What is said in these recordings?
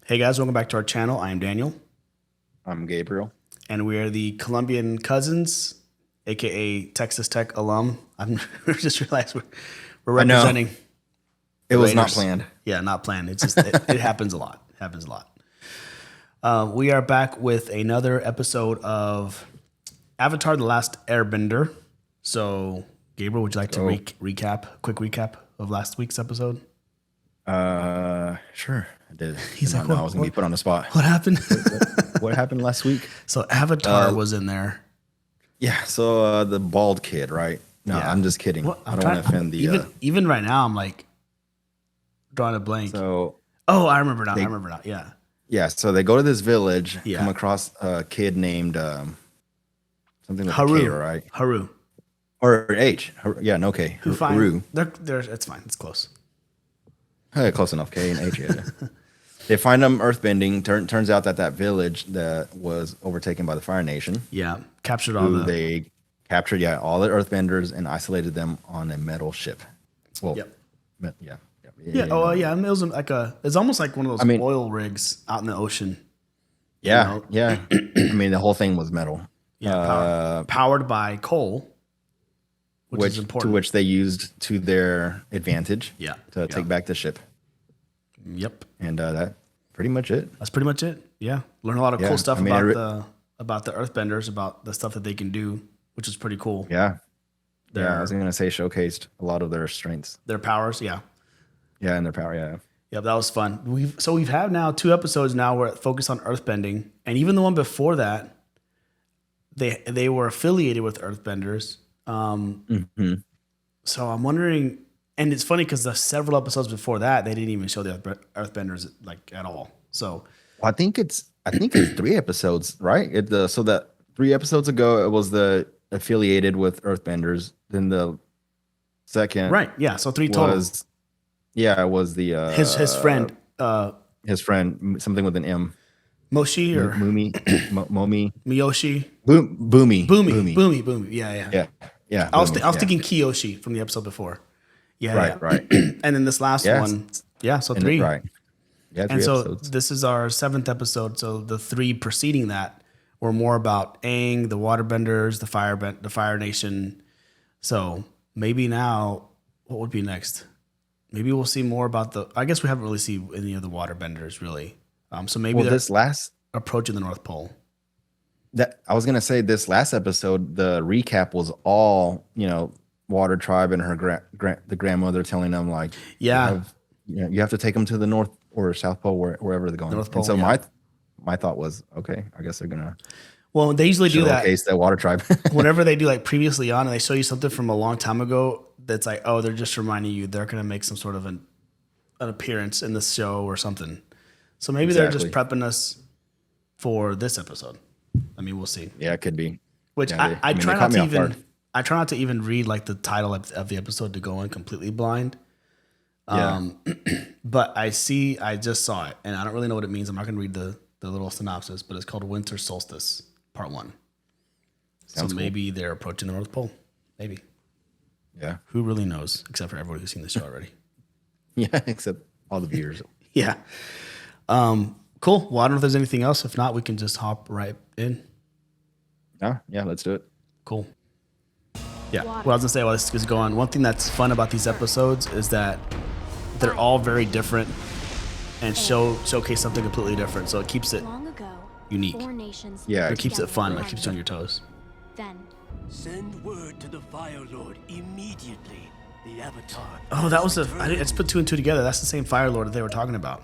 Hey guys, welcome back to our channel. I am Daniel. I'm Gabriel. And we are the Colombian cousins, aka Texas Tech alum. I just realized we're representing. It was not planned. Yeah, not planned. It's just it happens a lot. It happens a lot. We are back with another episode of Avatar: The Last Airbender. So, Gabriel, would you like to quick recap of last week's episode? Sure. I did. He's like, I was gonna be put on the spot. What happened? What happened last week? So Avatar was in there. Yeah. So the bald kid, right? No, Yeah. I'm just kidding. Well, I don't want to offend the. Even right now, I'm like drawing a blank. So. Oh, I remember now. Yeah. Yeah. So they go to this village. Yeah. Come across a kid named something with Haru. a K, right? Haru. Or H. Yeah. No K. Haru. They're it's fine. It's close. Close enough. K and H. Yeah. They find them earthbending. Turns out that village that was overtaken by the Fire Nation. Yeah, captured all the. They captured all the earthbenders and isolated them on a metal ship. Well, Yep. Yeah. Oh, yeah. It was like it's almost like one of those oil rigs out in the ocean. Yeah, yeah. I mean, the whole thing was metal. Yeah, powered by coal, which is important. To which they used to their advantage. Yeah. To take back the ship. Yep. And that pretty much it. That's pretty much it. Yeah. Learn a lot of cool stuff about the earthbenders, about the stuff that they can do, which is pretty cool. Yeah. I was gonna say showcased a lot of their strengths. Their powers, yeah. Yeah, and their power, yeah. Yeah, that was fun. We've had now 2 episodes now where it focused on earthbending, and even the one before that, they were affiliated with earthbenders. So I'm wondering, and it's funny because the several episodes before that they didn't even show the earthbenders like at all. So I think it's 3 episodes, right? So that 3 episodes ago it was the affiliated with earthbenders. Then the second, right? Yeah, so 3 total. It was the his friend. His friend, something with an M. Moshi or Momi, Miyoshi. Boomy. Yeah. I was thinking Kiyoshi from the episode before. Yeah. Right. And then this last one. Yeah. So 3. Right. Yeah. 3 and so episodes. This is our 7th episode. So the 3 preceding that were more about Aang, the Waterbenders, the Fire Nation. So maybe now, what would be next? Maybe we'll see more about I guess we haven't really seen any of the Waterbenders really. So maybe this last approaching the North Pole. That I was gonna say, this last episode, the recap was all Water Tribe and her the grandmother telling them like, you have to take them to the North or South Pole, wherever they're going. North Pole. And so my thought was, okay, I guess they're gonna. Well, they usually do that. Showcase that Water Tribe. Whenever they do like previously on, and they show you something from a long time ago, that's like, oh, they're just reminding you they're gonna make some sort of an appearance in this show or something. So maybe they're just prepping us for this episode. I mean, we'll see. Yeah, it could be. Which I try not to even read like the title of the episode to go in completely blind. But I just saw it, and I don't really know what it means. I'm not going to read the little synopsis, but it's called Winter Solstice Part 1. Sounds so maybe they're approaching the North Pole. Maybe. Yeah. Who really knows? Except for everybody who's seen the show already. Yeah, except all the viewers. Yeah. Cool. Well, I don't know if there's anything else. If not, we can just hop right in. Yeah, let's do it. Cool. Yeah. Well, I was going to say while this is going, one thing that's fun about these episodes is that they're all very different and showcase something completely different. So it keeps it unique. Yeah. It keeps it fun. It keeps you on your toes. Then send word to the Fire Lord immediately. The Avatar. Oh, that was I just put 2 and 2 together. That's the same Fire Lord that they were talking about.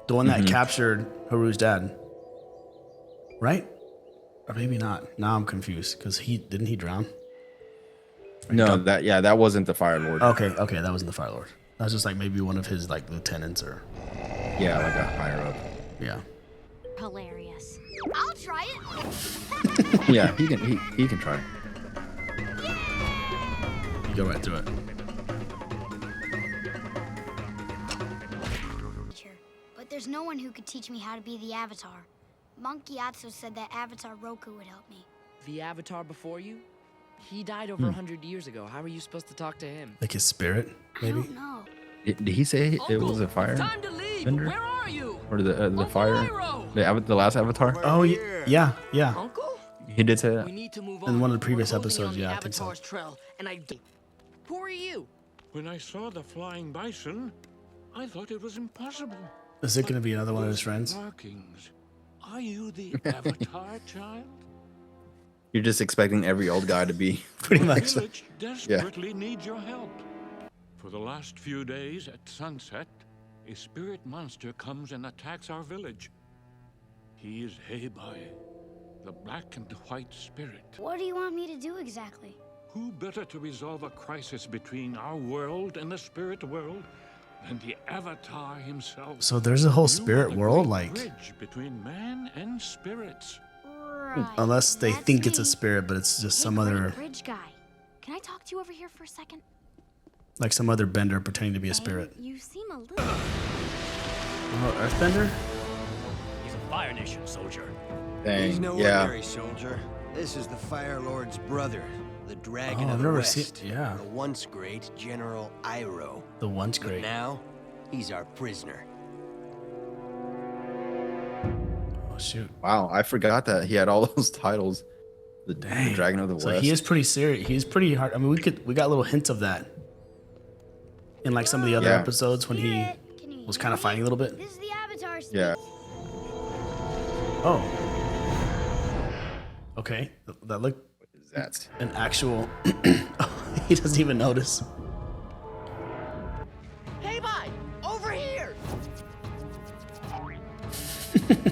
The one that captured Haru's dad. Right? Or maybe not. Now I'm confused because didn't he drown? No, that wasn't the Fire Lord. Okay, that wasn't the Fire Lord. That was just like maybe one of his like lieutenants or. Yeah, like a higher up. Yeah. Hilarious. I'll try it. Yeah, he can try it. You go right through it. But there's no one who could teach me how to be the Avatar. Monkey Atsu said that Avatar Roku would help me. The Avatar before you? He died over 100 years ago. How are you supposed to talk to him? Like his spirit, maybe? I don't know. Did he say it was a fire? Time to leave. Airbender? Where are you? Or the Uncle fire? Iroh! The last Avatar? Oh, yeah. Uncle? He did say that. We need to move In on. one of the previous We're closing in episodes, on the yeah, I think so. Avatar's trail, and Who are you? When I saw the flying bison, I thought it was impossible. Is it going to be another one of his friends? Markings. Are you the Avatar child? You're just expecting every old guy to be. Pretty The much. village desperately needs your help. For the last few days at sunset, a spirit monster comes and attacks our village. He is Hwy, the black and white spirit. What do you want me to do exactly? Who better to resolve a crisis between our world and the spirit world than the Avatar himself? So there's a whole You spirit are the world, great like, bridge between man and spirits. Right. unless they that's think it's a me. spirit, but it's just Hey, some great other, bridge guy. Can I talk to you over here for a second? like some other bender pretending to be a Aang, spirit. You seem a little. Oh, Earthbender? He's a Fire Nation soldier. Dang. He's no Yeah. ordinary soldier. This is the Fire Lord's brother, the Dragon Oh, I've of the never West. seen- yeah. The once great General Iroh. The once But great. now, he's our prisoner. Oh, shoot. Wow, I forgot that he had all those titles. The Dang. Dragon of the So West. he is pretty serious. He's pretty hard. I mean, we got little hints of that in like some of the other Yeah. episodes when he Can you was hear kind of me? fighting a little bit. This is the Avatar speaking. Yeah. Oh. Okay. That looked That's an actual. He doesn't even notice. Hey, bye! Over here!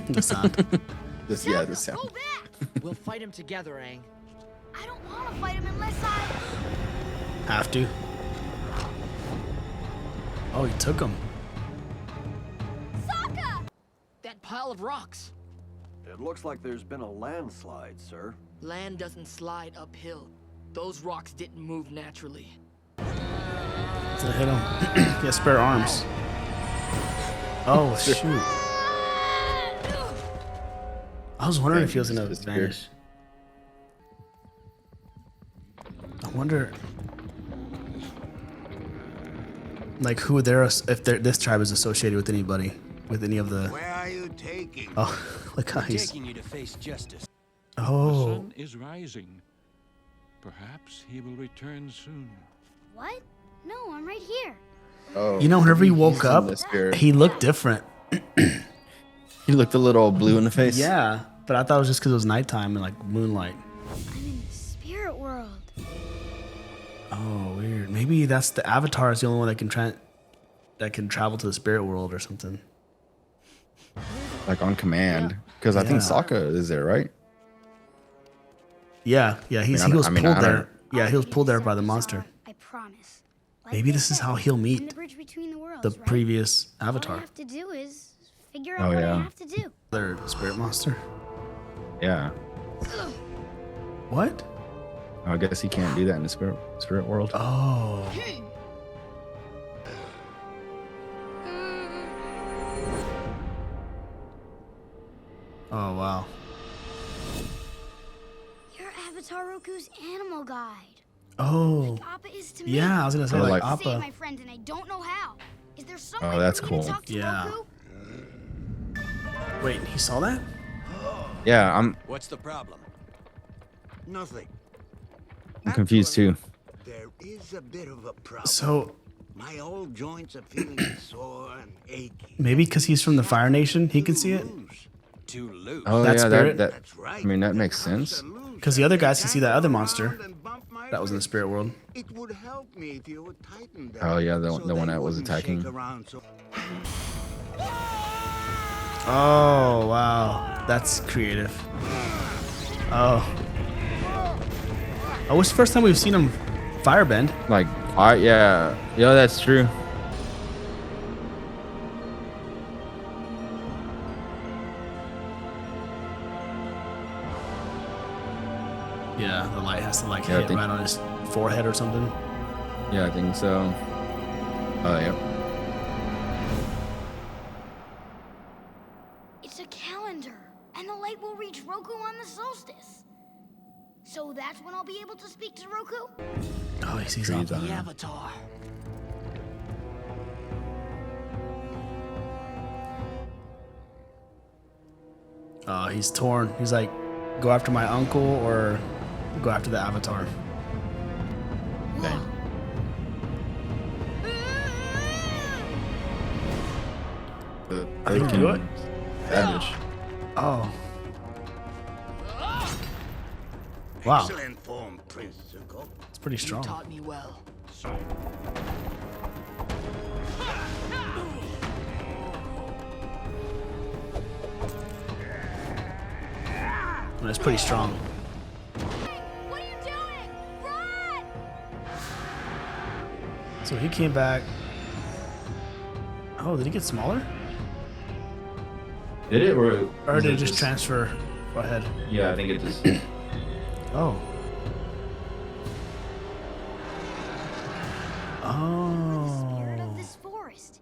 The sound. this. Yeah, this sound. Go back! We'll fight him together, Aang. I don't want to fight him unless I. Have to. Oh, he took him. Sokka! That pile of rocks. It looks like there's been a landslide, sir. Land doesn't slide uphill. Those rocks didn't move naturally. So hit him. He has spare arms. Oh shoot! I was wondering if he was gonna Disappeared. vanish. I wonder, like, who this tribe is associated with anybody, with any of the. Where are you taking? Oh, look how he's. Taking you to face justice. The Oh, sun is rising. Perhaps he will return soon. What? No, I'm right here. Oh, you know, whenever he he's woke in up, the spirit. he looked different. He looked a little blue in the face. Yeah, but I thought it was just because it was nighttime and like moonlight. I'm in the spirit world. Oh, weird. Maybe that's the Avatar is the only one that can travel to the spirit world or something. Like on command. Because I think Yeah. Sokka is there, right? Yeah, he was I pulled don't- there. Yeah, I'll he was be pulled there the by the Avatar, monster. I promise. Like Maybe they this is said, how he'll in meet the bridge between the worlds, the right? previous All I Avatar. have to do is figure Oh, out what I yeah. have to do. Their spirit monster. Yeah. What? I guess he can't do that in the spirit world. Oh. Oh wow. You're Avatar Roku's animal guide. Oh. Appa is to me. Yeah, I was gonna say Oh, like like- Save Appa. my friend, and I don't know how. Is there some Oh, way that's for me to cool. talk to Yeah. Roku? Wait, he saw that? Yeah, I'm What's the problem? Nothing. confused too. There is a bit of a problem. So My old joints are feeling sore and achy. maybe because he's from the Fire Nation, he can see it. Too loose. Oh That yeah, spirit? that That's right. I mean that makes sense. Absolutely. Because the other guys can see that other monster And bump my that was in the wrist. spirit world. It would help me if you would tighten them. Oh, yeah, the so one they that was wouldn't attacking. shake around so- Oh wow, that's creative. Oh. Oh, it's the first time we've seen him firebend. Like yeah, that's true. Yeah, the light has to like Yeah, I hit think- right on his forehead or something. Yeah, I think so. Oh yeah. It's a calendar, and the light will reach Roku on the solstice. So that's when I'll be able to speak to Roku? Oh, he sees Trees Appa. on The him. Avatar. He's torn. He's like, go after my uncle or go after the Avatar. Okay. I think you can do it. Damage. Oh. Wow. Excellent form, Prince Zuko. It's pretty You strong. taught me well. It's pretty strong. What are you doing? Run! So he came back. Oh, did he get smaller? Did it Or did it just transfer ahead? Yeah, I think it just. Oh. Spirit of Oh. this forest.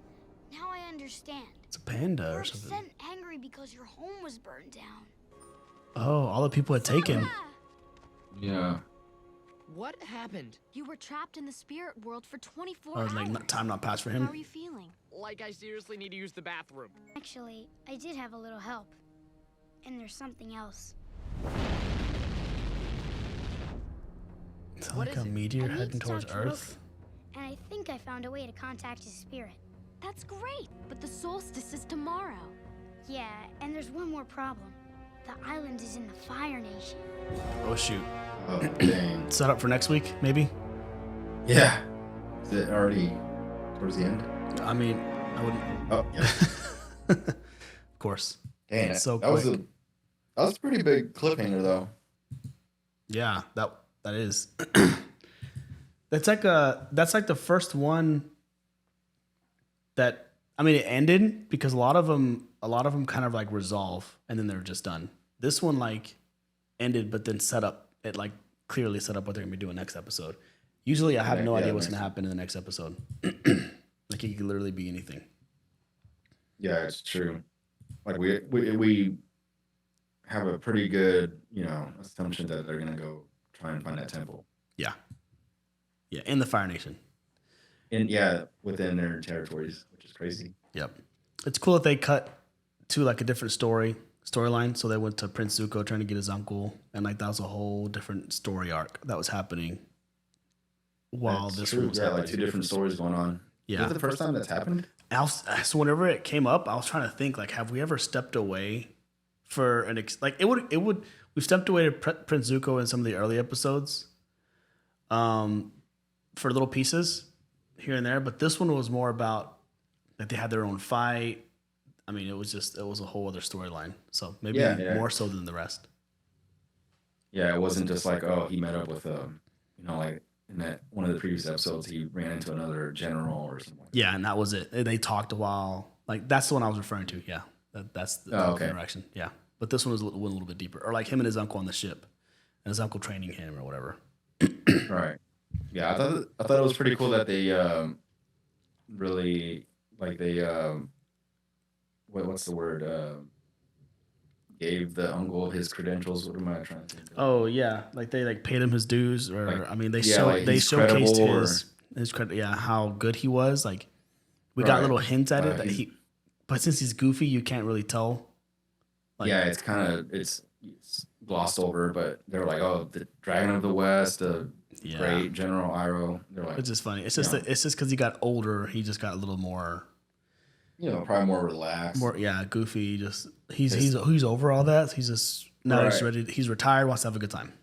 Now I understand. It's a panda You're or upset something. and angry because your home was burned down. Oh, all the people had taken. Yeah. What happened? You were trapped in the spirit world for 24 Oh, hours. like time not passed for How him. are you feeling? Like I seriously need to use the bathroom. Actually, I did have a little help. And there's something else. It's What like is a it? meteor I need heading to towards talk to Earth. Roku, and I think I found a way to contact his spirit. That's great, but the solstice is tomorrow. Yeah, and there's one more problem. The island is in the Fire Nation. Oh shoot. Oh, dang. Set up for next week, maybe? Yeah. Is it already towards the end? I mean, I wouldn't. Oh, yeah. Of course. Dang, It's so that was quick. that was a pretty big cliffhanger, though. Yeah, that is. That's like the first one that, I mean, it ended because a lot of them kind of like resolve and then they're just done. This one like ended, but then like clearly set up what they're gonna be doing next episode. Usually I have no idea what's gonna happen in the next episode. Like it could literally be anything. Yeah, it's true. Like we have a pretty good, assumption that they're gonna go try and find that temple. Yeah. Yeah, in the Fire Nation. Within their territories, which is crazy. Yep. It's cool that they cut to like a different storyline. So they went to Prince Zuko trying to get his uncle, and like that was a whole different story arc that was happening while That's this true. one was happening. Like two different stories going on. Yeah. Is it the first time that's happened? So whenever it came up, I was trying to think like, have we ever stepped away for we've stepped away to Prince Zuko in some of the early episodes, for little pieces here and there, but this one was more about like they had their own fight. I mean, it was a whole other storyline. So maybe more so than the rest. Yeah, it wasn't just like, oh, he met up with like in that one of the previous episodes, he ran into another general or something. Yeah, and that was it. They talked a while. Like that's the one I was referring to. Yeah, that's the interaction. Yeah, but this one went a little bit deeper, or like him and his uncle on the ship, and his uncle training him or whatever. Right. Yeah, I thought it was pretty cool that they really like they what's the word gave the uncle his credentials. What am I trying to think of? Oh yeah, like they like paid him his dues, or Like, I mean they he's showcased his credit. Yeah, how good he was. Like we got little hints at it that but since he's goofy, you can't really tell. Like, yeah, it's glossed over, but they're like, oh, the Dragon of the West, the great General Iroh. They're like, it's just funny. It's just because he got older, he just got a little more. Probably more relaxed. More goofy. Just he's over all that. He's just now he's ready. He's retired. Wants to have a good time.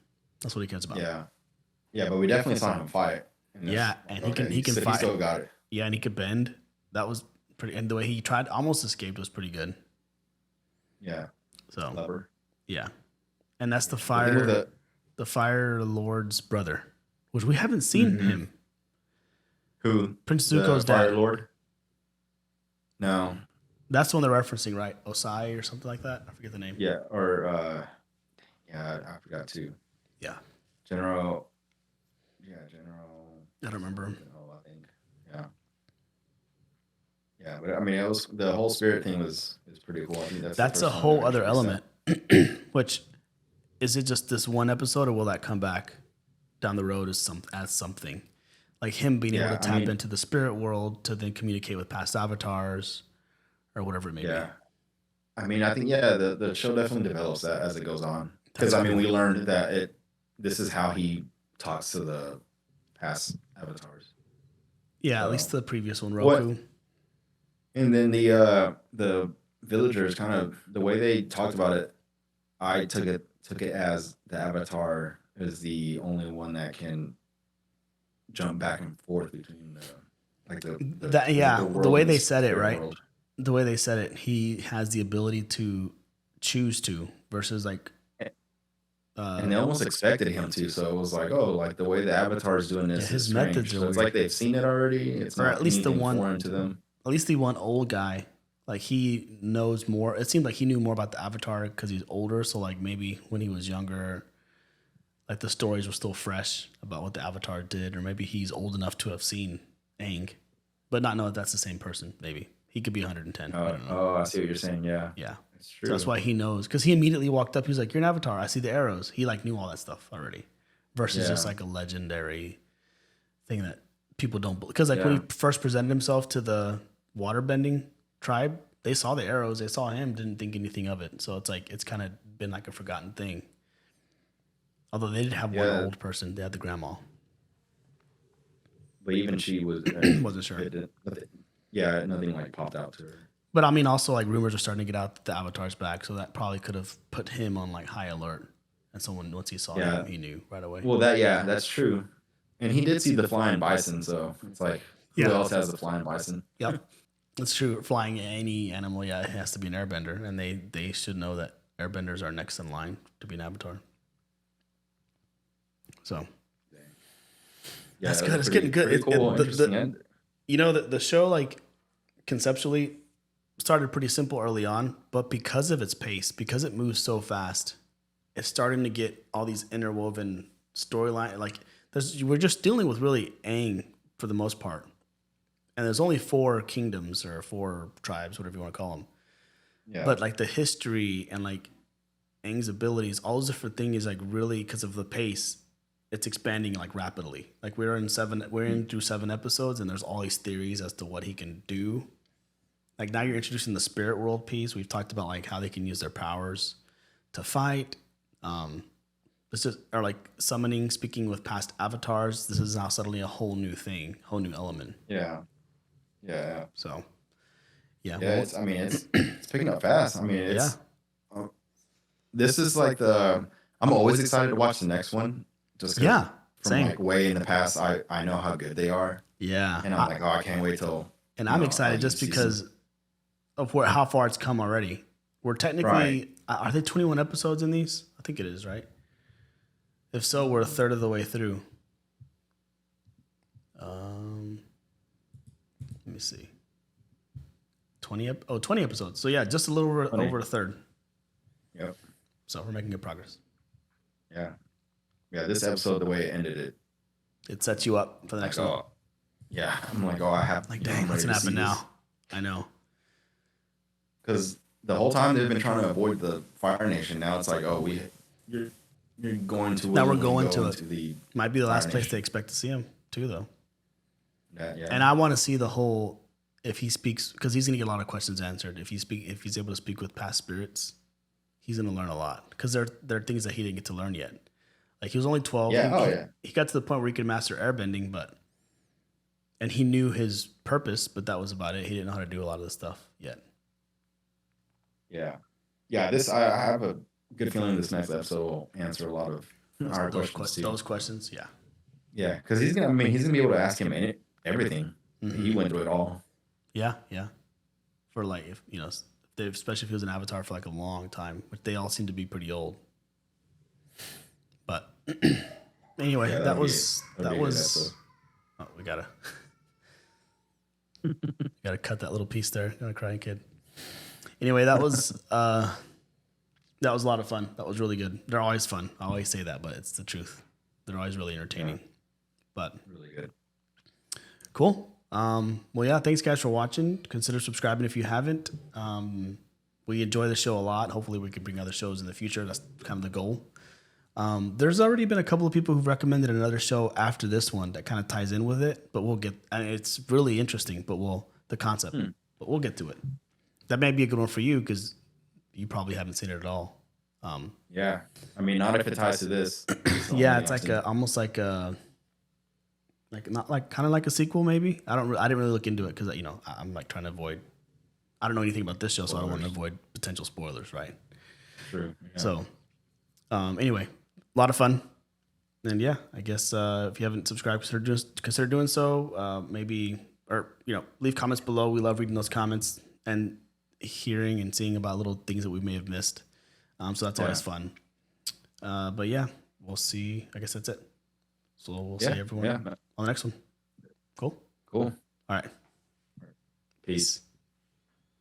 That's what he cares about. Yeah, but we definitely saw him fight. Yeah, and he can fight. He still got it. Yeah, and he could bend. That was pretty. And the way he tried almost escaped was pretty good. Yeah. So clever. Yeah, and that's the Fire Lord's brother, which we haven't seen him. Who? Prince Zuko's dad. Fire Lord. No. That's the one they're referencing, right? Osai or something like that. I forget the name. Yeah, or I forgot too. Yeah. General. I don't remember him. I think. Yeah. Yeah, but I mean, it was the whole spirit thing was pretty cool. I think that's a whole other element. Which is it? Just this one episode, or will that come back down the road as something? Like him being able to tap into the spirit world to then communicate with past avatars or whatever it may be. I mean, I think the show definitely develops that as it goes on. Because I mean, we learned that this is how he talks to the past avatars. Yeah, So, at least the previous one, Roku. And then the villagers kind of the way they talked about it, I took it as the avatar is the only one that can jump back and forth between the way they said it, right? World. The way they said it, he has the ability to choose to versus like. And they almost expected him to, so it was like, oh, like the way the avatar is doing this, his methods. So it's like they've seen it already. It's or not at least the one foreign to them. At least the one old guy, like he knows more. It seemed like he knew more about the avatar because he's older. So like maybe when he was younger, like the stories were still fresh about what the avatar did, or maybe he's old enough to have seen Aang, but not know that that's the same person. Maybe he could be 110. I see what you're saying. Yeah. That's true. So that's why he knows, because he immediately walked up. He was like, "You're an avatar. I see the arrows." He like knew all that stuff already, versus just like a legendary thing that people don't believe. Because like when he first presented himself to the waterbending tribe, they saw the arrows, they saw him, didn't think anything of it. So it's like it's kind of been like a forgotten thing. Although they did have one old person, they had the grandma, but even she was wasn't sure. Nothing like popped out to her. But I mean, also like rumors are starting to get out that the Avatar's back, so that probably could have put him on like high alert. And someone once he saw him, he knew right away. Well, that's true. And he did see the flying bison, so it's like who else has the flying bison? Yep, that's true. Flying any animal, it has to be an airbender, and they should know that airbenders are next in line to be an avatar. So that's good. It's getting good. Cool, the show like conceptually started pretty simple early on, but because of its pace, because it moves so fast, it's starting to get all these interwoven storyline. Like we're just dealing with really Aang for the most part, and there's only 4 kingdoms or 4 tribes, whatever you want to call them. Yeah. But like the history and like Aang's abilities, all those different things is like really because of the pace. It's expanding like rapidly. Like we're in through 7 episodes, and there's all these theories as to what he can do. Like now you're introducing the spirit world piece. We've talked about like how they can use their powers to fight. This is or like summoning, speaking with past avatars. This is now suddenly a whole new thing, whole new element. Yeah. So, it's picking up fast. I mean, this is like I'm always excited to watch the next one. Just from same. Like way in the past, I know how good they are. Yeah, and I'm like, I can't wait till. And I'm excited just because of how far it's come already. We're technically are they 21 episodes in these? I think it is, right? If so, we're a third of the way through. Let me see. 20 episodes. So yeah, just a little over a third. Yep. So we're making good progress. Yeah. Yeah, this episode, the way it ended, it sets you up for the next one. Yeah, I'm like, I have. Like, dang, what's gonna happen now? I know. Because the whole time they've been trying to avoid the Fire Nation. Now it's like, you're going to. Now we're going to it. Might be the last place they expect to see him too, though. Yeah. And I want to see the whole. If he speaks, because he's gonna get a lot of questions answered. If he's able to speak with past spirits, he's gonna learn a lot. Because there are things that he didn't get to learn yet. Like he was only 12. He got to the point where he could master airbending, and he knew his purpose, but that was about it. He didn't know how to do a lot of this stuff yet. Yeah. This I have a good feeling this next episode will answer a lot of our questions too. Those questions, yeah. Yeah, because he's gonna be able to ask him everything. Mm-hmm. He went through it all. Yeah. For like especially if he was an avatar for like a long time, which they all seem to be pretty old. But anyway, that was. Oh, we gotta cut that little piece there. Gonna crying kid. Anyway, that was a lot of fun. That was really good. They're always fun. I always say that, but it's the truth. They're always really entertaining. Yeah. But really good. Cool. Thanks guys for watching. Consider subscribing if you haven't. We enjoy the show a lot. Hopefully we can bring other shows in the future. That's kind of the goal. There's already been a couple of people who've recommended another show after this one that kind of ties in with it, but it's really interesting, but we'll get to it. That may be a good one for you because you probably haven't seen it at all. Yeah, I mean, not if it ties to this. Yeah, it's like almost like a not like kind of like a sequel maybe. I didn't really look into it because I'm like trying to avoid. I don't know anything about this show, so I don't want to avoid potential spoilers, right? True. Yeah. So, anyway, a lot of fun, and yeah, I guess if you haven't subscribed, consider doing so. Maybe leave comments below. We love reading those comments and hearing and seeing about little things that we may have missed. So that's always fun. But yeah, we'll see. I guess that's it. So we'll see everyone on the next one. Cool. All right. Peace.